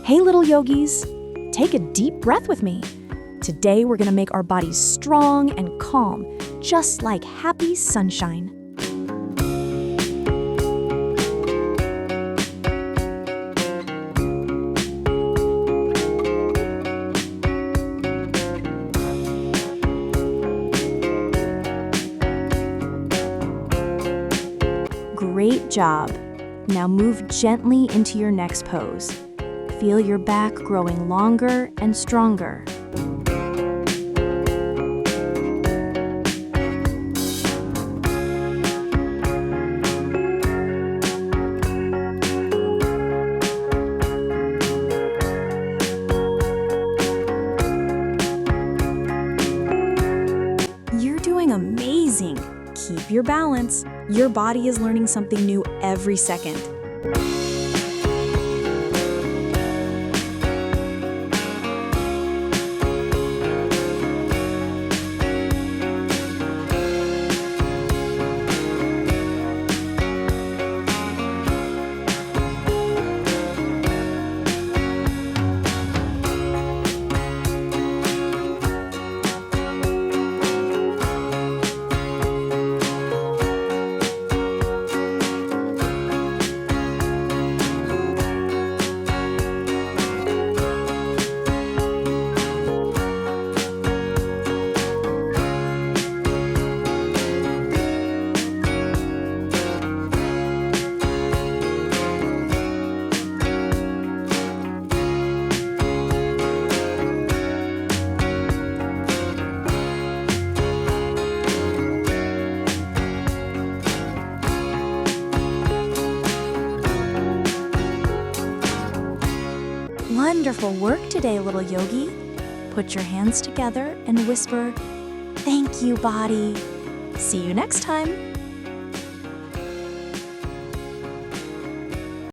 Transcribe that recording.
Hey little yogis, take a deep breath with me. Today we're going to make our bodies strong and calm, just like happy sunshine. Great job. Now move gently into your next pose. Feel your back growing longer and stronger. You're doing amazing. Keep your balance. Your body is learning something new every second. Wonderful work today, little yogi. Put your hands together and whisper, "Thank you, body." See you next time.